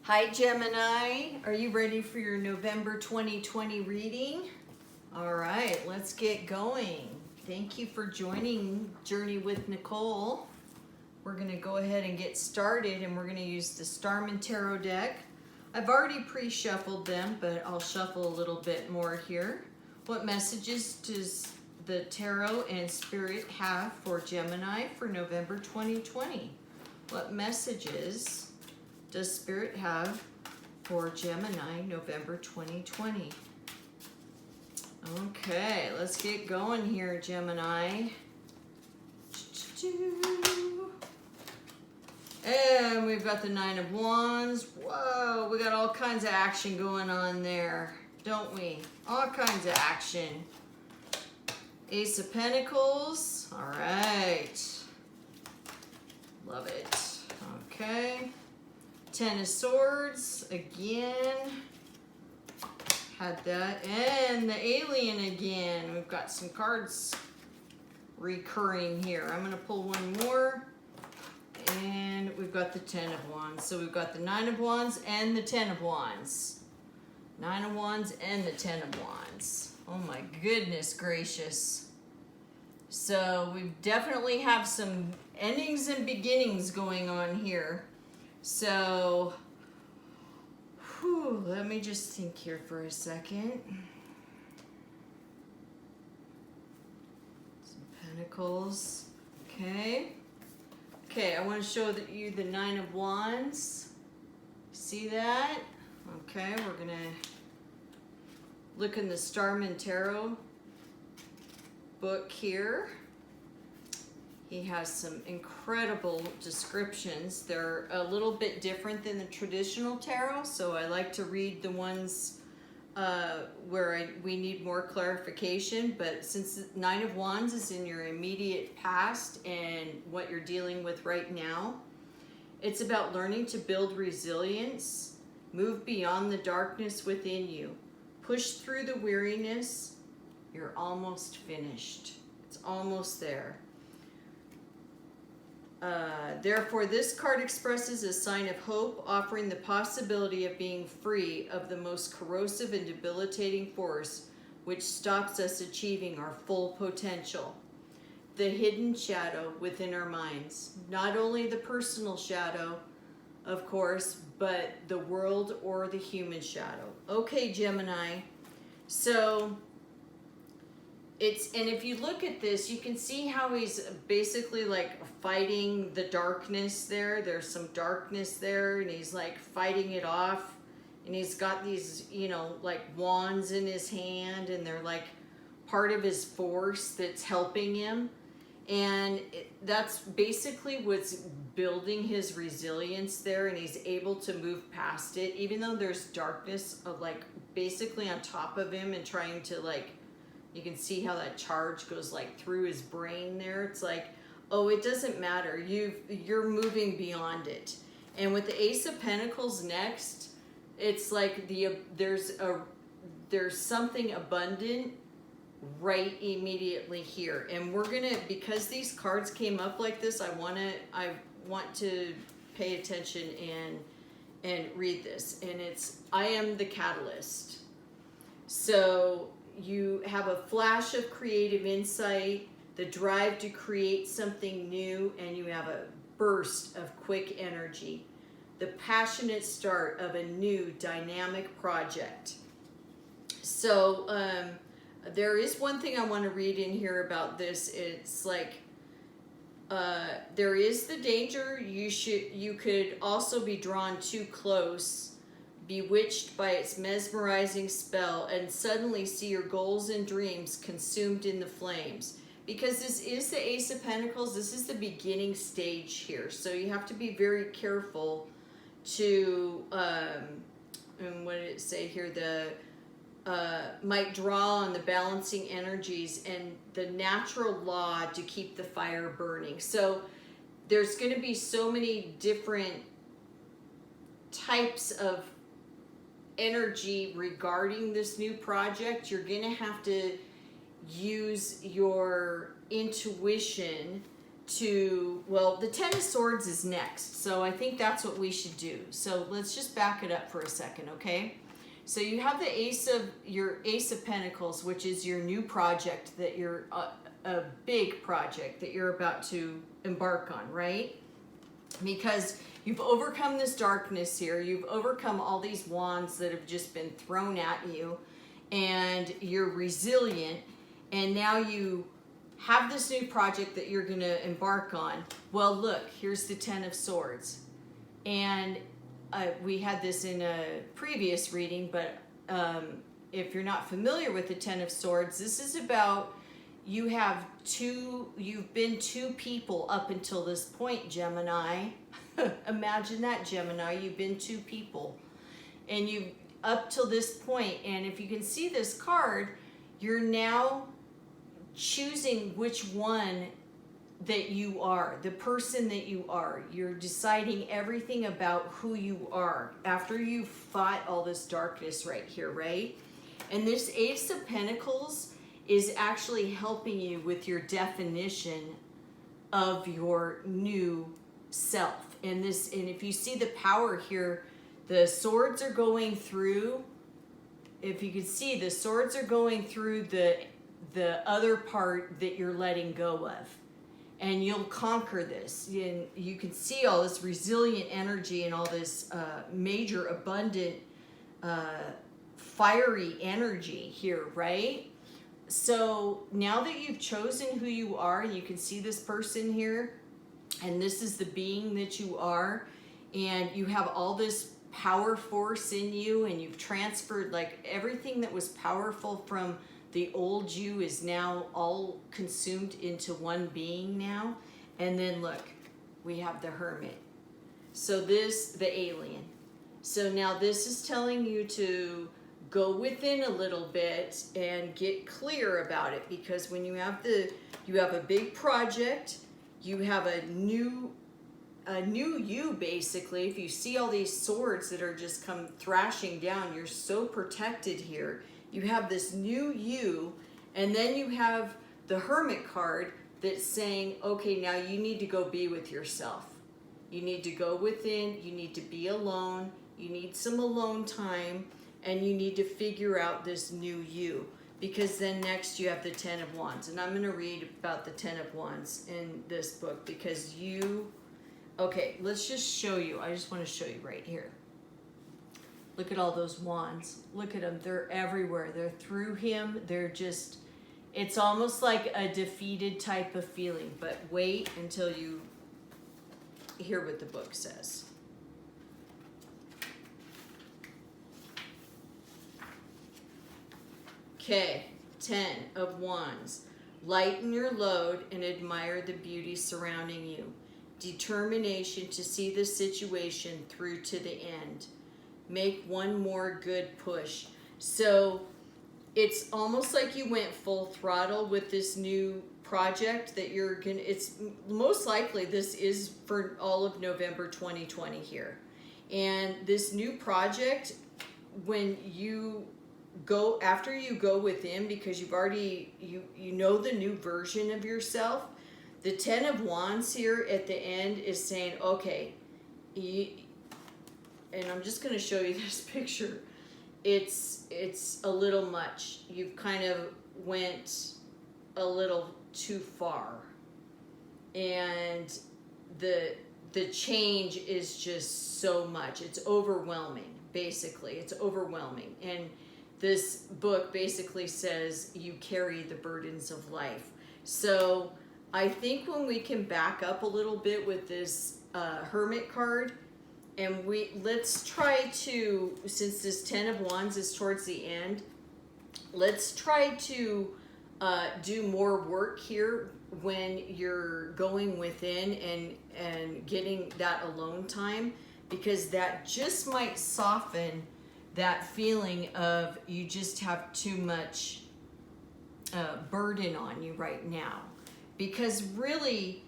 Hi Gemini, are you ready for your November 2020 reading? All right, let's get going. Thank you for joining Journey with Nicole. We're gonna go ahead and get started, and we're gonna use the Starman Tarot deck. I've already pre-shuffled them, but I'll shuffle a little bit more here. What messages does the Tarot and Spirit have for Gemini for November 2020? What messages does Spirit have for Gemini, November 2020? Okay, let's get going here, Gemini. And we've got the Nine of Wands. Whoa, we got all kinds of action going on there, don't we? All kinds of action. Ace of Pentacles. All right. Love it. Okay. Ten of Swords, again, had that, and the Alien again. We've got some cards recurring here. I'm gonna pull one more, and we've got the Ten of Wands. So we've got the Nine of Wands and the Ten of Wands. Nine of Wands and the Ten of Wands. Oh my goodness gracious. So we definitely have some endings and beginnings going on here. So, let me just think here for a second. Some Pentacles. Okay. Okay, I want to show you the Nine of Wands. See that? Okay, we're going to look in the Starman Tarot book here. He has some incredible descriptions. They're a little bit different than the traditional tarot, so I like to read the ones where we need more clarification. But since Nine of Wands is in your immediate past and what you're dealing with right now, it's about learning to build resilience, move beyond the darkness within you, push through the weariness. You're almost finished. It's almost there. Therefore, this card expresses a sign of hope, offering the possibility of being free of the most corrosive and debilitating force which stops us achieving our full potential. The hidden shadow within our minds. Not only the personal shadow, of course, but the world or the human shadow. Okay, Gemini. So and if you look at this, you can see how he's basically like fighting the darkness there. There's some darkness there, and he's like fighting it off. And he's got these, like wands in his hand, and they're like part of his force that's helping him. And that's basically what's building his resilience there, and he's able to move past it, even though there's darkness of like basically on top of him and trying to like, you can see how that charge goes like through his brain there. It's like, oh, it doesn't matter. You're moving beyond it. And with the Ace of Pentacles next, it's like there's something abundant right immediately here. And we're gonna, because these cards came up like this, I want to pay attention and read this. And it's, I am the catalyst. So you have a flash of creative insight, the drive to create something new, and you have a burst of quick energy, the passionate start of a new dynamic project. So there is one thing I want to read in here about this. It's like there is the danger you could also be drawn too close, bewitched by its mesmerizing spell, and suddenly see your goals and dreams consumed in the flames. Because this is the Ace of Pentacles, this is the beginning stage here. So you have to be very careful to, and what did it say here? Might draw on the balancing energies and the natural law to keep the fire burning. So there's going to be so many different types of energy regarding this new project. You're gonna have to use your intuition well, the Ten of Swords is next, so I think that's what we should do. So let's just back it up for a second, okay? So you have your Ace of Pentacles, which is your new project that you're, a big project that you're about to embark on, right? Because you've overcome this darkness here. You've overcome all these wands that have just been thrown at you, and you're resilient, and now you have this new project that you're going to embark on. Well, look, here's the Ten of Swords. And we had this in a previous reading, but if you're not familiar with the Ten of Swords, this is about you've been two people up until this point, Gemini. Imagine that, Gemini. You've been two people. And you up till this point, and if you can see this card, you're now choosing which one that you are, the person that you are. You're deciding everything about who you are after you've fought all this darkness right here, right? And this Ace of Pentacles is actually helping you with your definition of your new self. And if you see the power here, the swords are going through, if you can see, the swords are going through the other part that you're letting go of. And you'll conquer this. And you can see all this resilient energy and all this major, abundant, fiery energy here, right? So now that you've chosen who you are, and you can see this person here, and this is the being that you are, and you have all this power force in you, and you've transferred, like, everything that was powerful from the old you is now all consumed into one being now. And then look, we have the Hermit. So the alien. So now this is telling you to go within a little bit and get clear about it, because when you have a big project, you have a new you, basically. If you see all these swords that are just come thrashing down, you're so protected here. You have this new you, and then you have the Hermit card that's saying, okay, now you need to go be with yourself. You need to go within, you need to be alone, you need some alone time, and you need to figure out this new you. Because then next you have the Ten of Wands. And I'm going to read about the Ten of Wands in this book, because okay, let's just show you. I just want to show you right here. Look at all those wands. Look at them. They're everywhere. They're through him. They're just, it's almost like a defeated type of feeling. But wait until you hear what the book says. Okay, 10 of Wands. Lighten your load and admire the beauty surrounding you. Determination to see the situation through to the end. Make one more good push. So it's almost like you went full throttle with this new project that you're gonna, it's most likely this is for all of November 2020 here. And this new project, when you go, after you go within, because you've already, you know the new version of yourself, the Ten of Wands here at the end is saying, okay, and I'm just going to show you this picture. It's a little much. You've kind of went a little too far. And the change is just so much. It's overwhelming, basically. It's overwhelming. And this book basically says you carry the burdens of life. So I think when we can back up a little bit with this Hermit card, and let's try to, since this Ten of Wands is towards the end, let's try to do more work here when you're going within and getting that alone time, because that just might soften that feeling of you just have too much burden on you right now. Because really,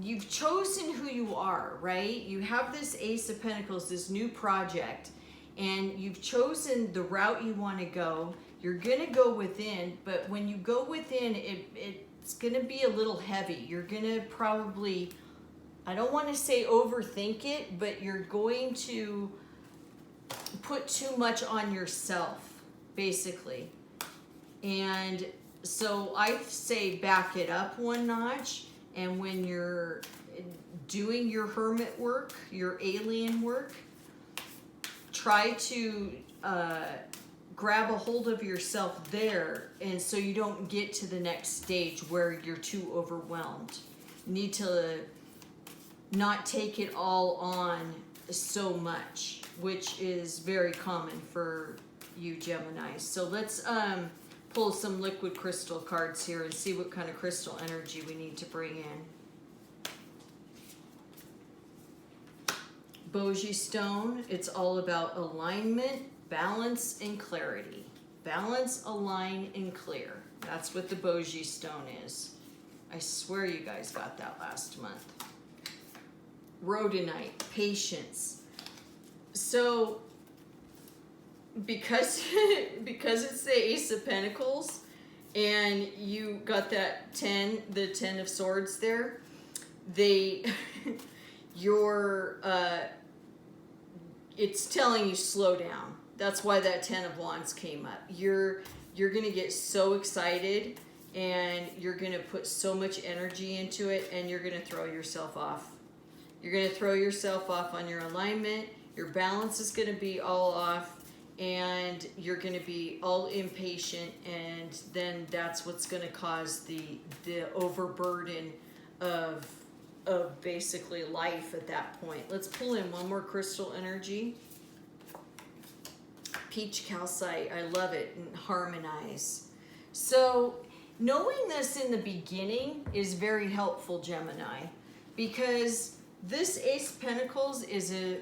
you've chosen who you are, right? You have this Ace of Pentacles, this new project, and you've chosen the route you want to go. You're going to go within, but when you go within, it it's gonna be a little heavy. You're gonna probably, I don't want to say overthink it, but you're going to put too much on yourself, basically. And so I say back it up one notch, and when you're doing your hermit work, your alien work, try to grab a hold of yourself there, and so you don't get to the next stage where you're too overwhelmed. You need to not take it all on so much, which is very common for you Gemini. So let's pull some liquid crystal cards here and see what kind of crystal energy we need to bring in. Bogie stone, it's all about alignment, balance, and clarity. Balance, align, and clear. That's what the Bogie stone is. I swear you guys got that last month. Rhodonite, patience. So because it's the Ace of Pentacles and you got that 10, the 10 of Swords there, it's telling you slow down. That's why that 10 of Wands came up. You're gonna get so excited and you're gonna put so much energy into it, and you're gonna throw yourself off. You're gonna throw yourself off on your alignment. Your balance is gonna be all off, and you're gonna be all impatient, and then that's what's gonna cause the overburden of basically life at that point. Let's pull in one more crystal energy. Peach calcite, I love it, and harmonize. So knowing this in the beginning is very helpful, Gemini, because this Ace of Pentacles is a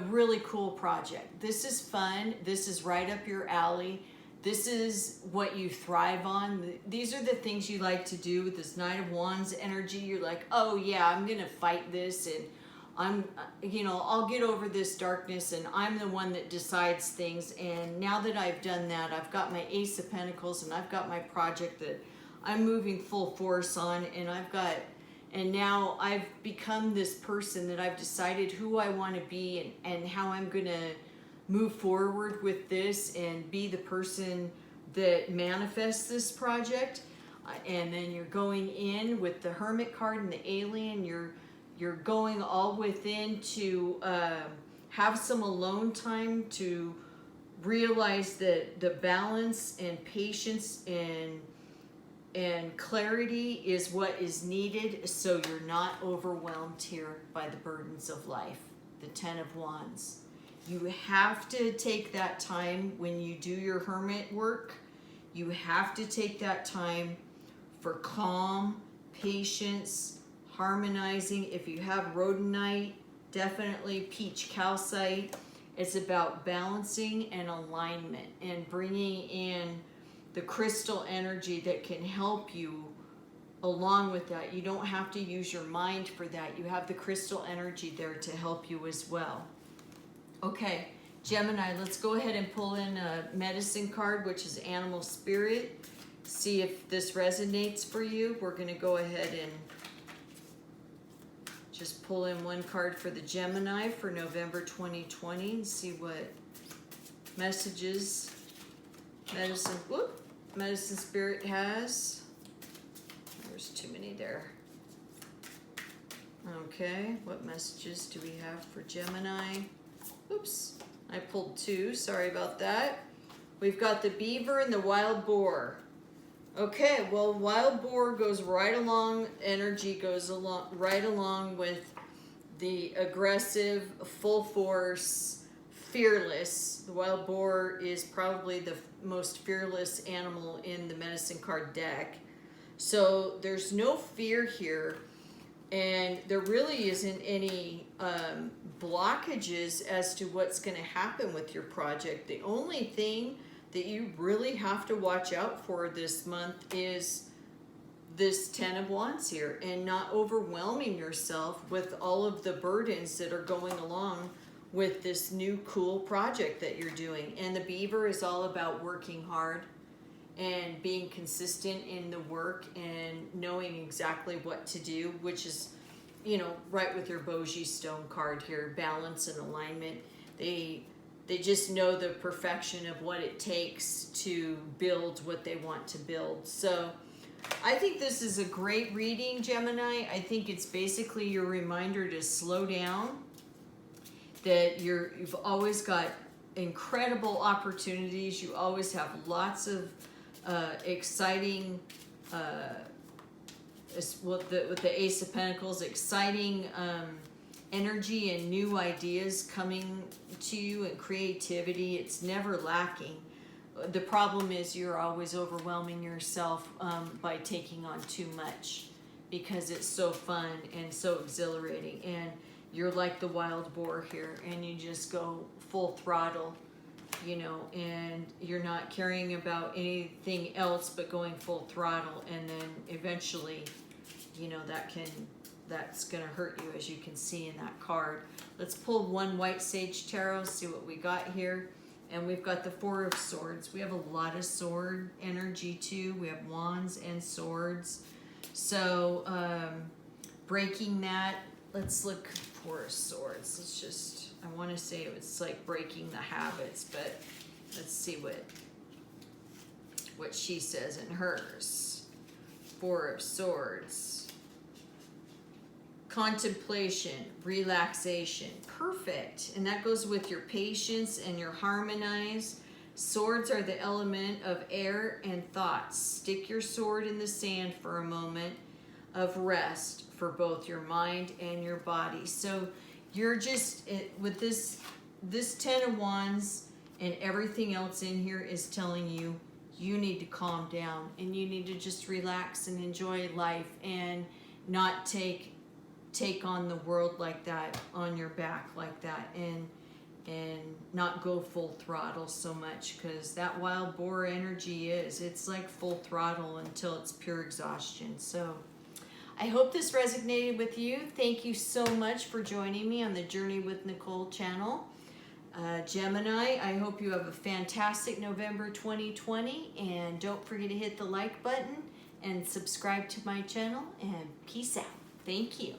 really cool project. This is fun. This is right up your alley. This is what you thrive on. These are the things you like to do with this Knight of Wands energy. You're like, oh yeah, I'm gonna fight this, and I'll get over this darkness, and I'm the one that decides things. And now that I've done that, I've got my Ace of Pentacles, and I've got my project that I'm moving full force on, and now I've become this person that I've decided who I want to be, and how I'm gonna move forward with this and be the person that manifests this project. And then you're going in with the Hermit card and the alien. You're going all within to have some alone time to realize that the balance and patience and clarity is what is needed, so you're not overwhelmed here by the burdens of life. The 10 of Wands. You have to take that time when you do your hermit work. You have to take that time for calm, patience, harmonizing. If you have rhodonite, definitely peach calcite. It's about balancing and alignment and bringing in the crystal energy that can help you along with that. You don't have to use your mind for that. You have the crystal energy there to help you as well. Okay, Gemini, let's go ahead and pull in a medicine card, which is animal spirit. See if this resonates for you. We're going to go ahead and just pull in one card for the Gemini for November 2020 and see what messages medicine spirit has. There's too many there. Okay, what messages do we have for Gemini? Oops, I pulled two, sorry about that. We've got the beaver and the wild boar. Okay, well, wild boar goes right along, energy goes right along with the aggressive, full force, fearless. The wild boar is probably the most fearless animal in the medicine card deck. So there's no fear here, and there really isn't any blockages as to what's going to happen with your project. The only thing that you really have to watch out for this month is this 10 of Wands here, and not overwhelming yourself with all of the burdens that are going along with this new cool project that you're doing. And the beaver is all about working hard and being consistent in the work and knowing exactly what to do, which is, you know, right with your Bogey stone card here, balance and alignment. They just know the perfection of what it takes to build what they want to build. So I think this is a great reading, Gemini. I think it's basically your reminder to slow down, that you've always got incredible opportunities. You always have lots of exciting, with the Ace of Pentacles, exciting energy and new ideas coming to you, and creativity. It's never lacking. The problem is you're always overwhelming yourself by taking on too much, because it's so fun and so exhilarating, and you're like the wild boar here, and you just go full throttle, you know, and you're not caring about anything else but going full throttle, and then eventually, you know, that's gonna hurt you, as you can see in that card. Let's pull one White Sage Tarot, see what we got here. And we've got the Four of Swords. We have a lot of sword energy too. We have wands and swords. So breaking that, let's look for swords. Let's just, I want to say it's like breaking the habits, but let's see what she says in hers. Four of Swords. Contemplation, relaxation, perfect. And that goes with your patience and your harmonize. Swords are the element of air and thoughts. Stick your sword in the sand for a moment of rest for both your mind and your body. So you're just, with this 10 of Wands and everything else in here is telling you, you need to calm down, and you need to just relax and enjoy life, and not take on the world like that, on your back like that, and not go full throttle so much, because that wild boar energy it's like full throttle until it's pure exhaustion. So I hope this resonated with you. Thank you so much for joining me on the Journey with Nicole channel. Gemini, I hope you have a fantastic November 2020, and don't forget to hit the like button and subscribe to my channel, and peace out. Thank you.